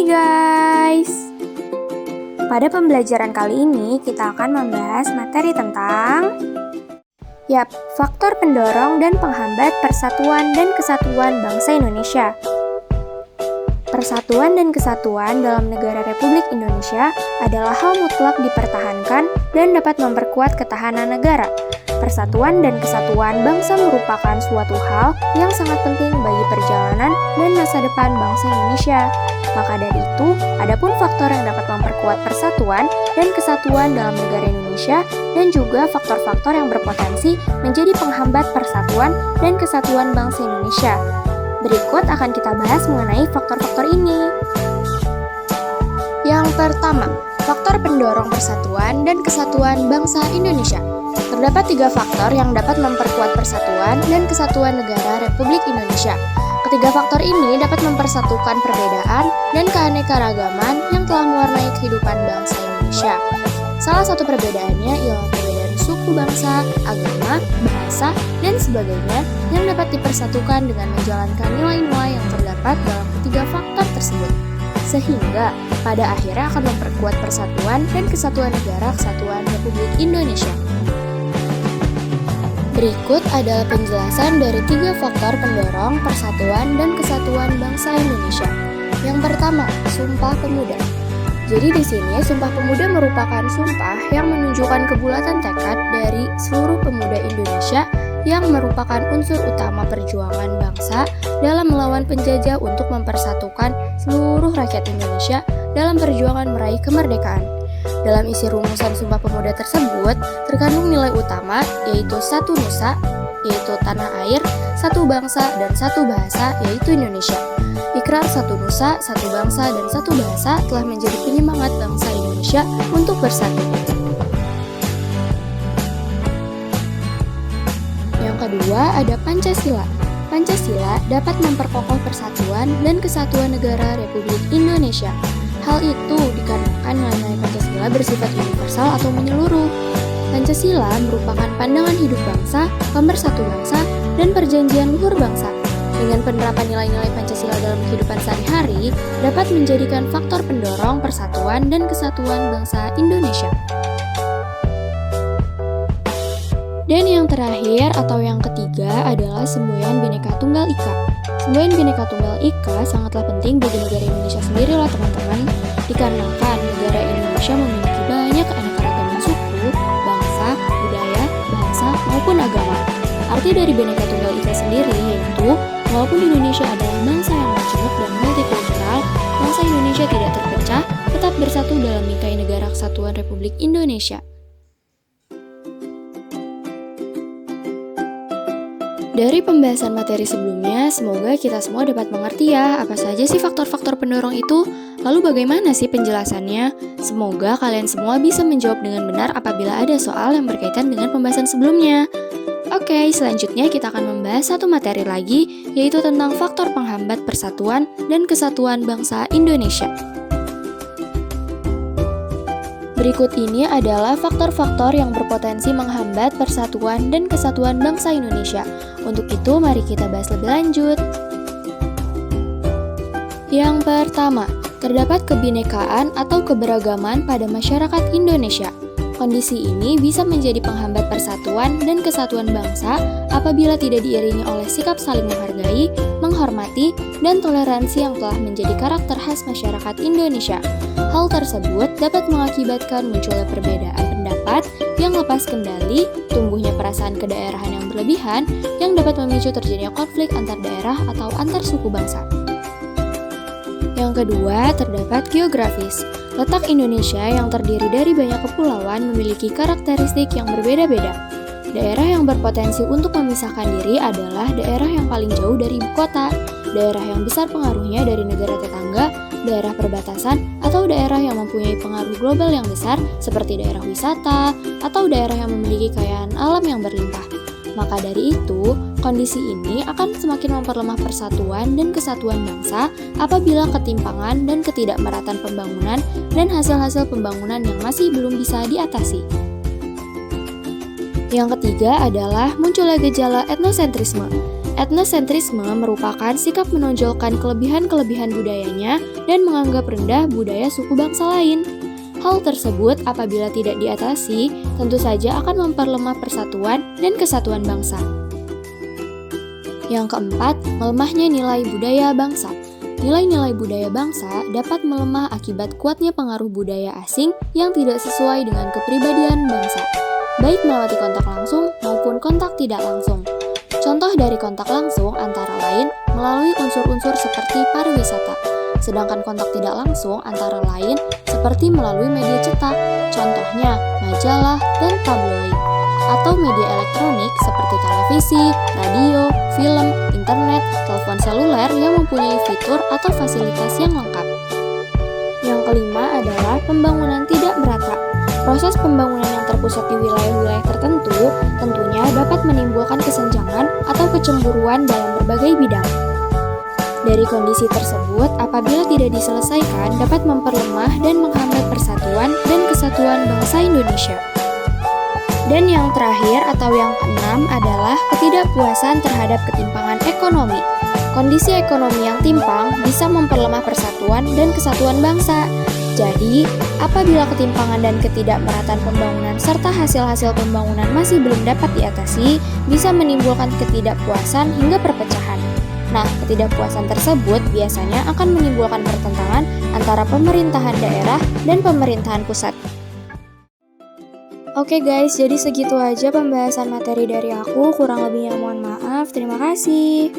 Hai guys! Pada pembelajaran kali ini kita akan membahas materi tentang faktor pendorong dan penghambat persatuan dan kesatuan bangsa Indonesia. Persatuan dan kesatuan dalam negara Republik Indonesia adalah hal mutlak dipertahankan dan dapat memperkuat ketahanan negara. Persatuan dan kesatuan bangsa merupakan suatu hal yang sangat penting bagi perjalanan dan masa depan bangsa Indonesia. Maka dari itu, adapun faktor yang dapat memperkuat persatuan dan kesatuan dalam negara Indonesia dan juga faktor-faktor yang berpotensi menjadi penghambat persatuan dan kesatuan bangsa Indonesia. Berikut akan kita bahas mengenai faktor-faktor ini. Yang pertama, faktor pendorong persatuan dan kesatuan bangsa Indonesia. Terdapat 3 faktor yang dapat memperkuat persatuan dan kesatuan negara Republik Indonesia. Ketiga faktor ini dapat mempersatukan perbedaan dan keanekaragaman yang telah mewarnai kehidupan bangsa Indonesia. Salah satu perbedaannya ialah perbedaan suku bangsa, agama, bahasa, dan sebagainya yang dapat dipersatukan dengan menjalankan nilai-nilai yang terdapat dalam ketiga faktor tersebut. Sehingga pada akhirnya akan memperkuat persatuan dan kesatuan negara kesatuan Republik Indonesia. Berikut adalah penjelasan dari 3 faktor pendorong persatuan dan kesatuan bangsa Indonesia. Yang pertama, Sumpah Pemuda. Jadi di sini Sumpah Pemuda merupakan sumpah yang menunjukkan kebulatan tekad dari seluruh pemuda Indonesia yang merupakan unsur utama perjuangan bangsa dalam melawan penjajah untuk mempersatukan seluruh rakyat Indonesia dalam perjuangan meraih kemerdekaan. Dalam isi rumusan Sumpah Pemuda tersebut, terkandung nilai utama yaitu satu nusa, yaitu tanah air, satu bangsa, dan satu bahasa, yaitu Indonesia. Ikrar satu nusa, satu bangsa, dan satu bahasa telah menjadi penyemangat bangsa Indonesia untuk bersatu. Yang kedua ada Pancasila. Pancasila dapat memperkokoh persatuan dan kesatuan negara Republik Indonesia. Hal itu dikarenakan nilai-nilai Pancasila bersifat universal atau menyeluruh. Pancasila merupakan pandangan hidup bangsa, pemersatu bangsa, dan perjanjian luhur bangsa. Dengan penerapan nilai-nilai Pancasila dalam kehidupan sehari-hari, dapat menjadikan faktor pendorong persatuan dan kesatuan bangsa Indonesia. Dan yang terakhir atau yang ketiga adalah Semboyan Bhinneka Tunggal Ika. Semboyan Bhinneka Tunggal Ika sangatlah penting bagi negara Indonesia sendiri loh teman-teman, dikarenakan negara Indonesia memiliki banyak keanekaragaman suku, bangsa, budaya, bahasa, maupun agama. Arti dari Bhinneka Tunggal Ika sendiri yaitu, walaupun Indonesia adalah bangsa yang majemuk dan multikultural, bangsa Indonesia tidak terpecah, tetap bersatu dalam bingkai negara kesatuan Republik Indonesia. Dari pembahasan materi sebelumnya, semoga kita semua dapat mengerti ya apa saja sih faktor-faktor pendorong itu, lalu bagaimana sih penjelasannya. Semoga kalian semua bisa menjawab dengan benar apabila ada soal yang berkaitan dengan pembahasan sebelumnya. Oke, selanjutnya kita akan membahas satu materi lagi, yaitu tentang faktor penghambat persatuan dan kesatuan bangsa Indonesia. Berikut ini adalah faktor-faktor yang berpotensi menghambat persatuan dan kesatuan bangsa Indonesia. Untuk itu, mari kita bahas lebih lanjut. Yang pertama, terdapat kebinekaan atau keberagaman pada masyarakat Indonesia. Kondisi ini bisa menjadi penghambat persatuan dan kesatuan bangsa apabila tidak diiringi oleh sikap saling menghargai, menghormati, dan toleransi yang telah menjadi karakter khas masyarakat Indonesia. Hal tersebut dapat mengakibatkan munculnya perbedaan pendapat yang lepas kendali, tumbuhnya perasaan kedaerahan yang berlebihan, yang dapat memicu terjadinya konflik antar daerah atau antar suku bangsa. Yang kedua, terdapat geografis. Letak Indonesia yang terdiri dari banyak kepulauan memiliki karakteristik yang berbeda-beda. Daerah yang berpotensi untuk memisahkan diri adalah daerah yang paling jauh dari ibu kota, daerah yang besar pengaruhnya dari negara tetangga, daerah perbatasan, atau daerah yang mempunyai pengaruh global yang besar seperti daerah wisata, atau daerah yang memiliki kekayaan alam yang berlimpah. Maka dari itu, kondisi ini akan semakin memperlemah persatuan dan kesatuan bangsa apabila ketimpangan dan ketidakmerataan pembangunan dan hasil-hasil pembangunan yang masih belum bisa diatasi. Yang ketiga adalah munculnya gejala etnosentrisme. Etnosentrisme merupakan sikap menonjolkan kelebihan-kelebihan budayanya dan menganggap rendah budaya suku bangsa lain. Hal tersebut apabila tidak diatasi, tentu saja akan memperlemah persatuan dan kesatuan bangsa. Yang keempat, melemahnya nilai budaya bangsa. Nilai-nilai budaya bangsa dapat melemah akibat kuatnya pengaruh budaya asing yang tidak sesuai dengan kepribadian bangsa, baik melewati kontak langsung maupun kontak tidak langsung. Contoh dari kontak langsung antara lain melalui unsur-unsur seperti pariwisata, sedangkan kontak tidak langsung antara lain seperti melalui media cetak, contohnya majalah dan tabloid, atau media elektronik seperti televisi, radio, film, internet, telepon seluler yang mempunyai fitur atau fasilitas yang lengkap. Yang kelima adalah pembangunan tidak merata. Proses pembangunan yang terpusat di wilayah-wilayah tertentu tentunya dapat menimbulkan kesenjangan atau kecemburuan dalam berbagai bidang. Dari kondisi tersebut, apabila tidak diselesaikan, dapat memperlemah dan menghambat persatuan dan kesatuan bangsa Indonesia. Dan yang terakhir atau yang keenam adalah ketidakpuasan terhadap ketimpangan ekonomi. Kondisi ekonomi yang timpang bisa memperlemah persatuan dan kesatuan bangsa. Jadi, apabila ketimpangan dan ketidakmerataan pembangunan serta hasil-hasil pembangunan masih belum dapat diatasi, bisa menimbulkan ketidakpuasan hingga perpecahan. Nah, ketidakpuasan tersebut biasanya akan menimbulkan pertentangan antara pemerintahan daerah dan pemerintahan pusat. Oke guys, jadi segitu aja pembahasan materi dari aku. Kurang lebihnya mohon maaf. Terima kasih.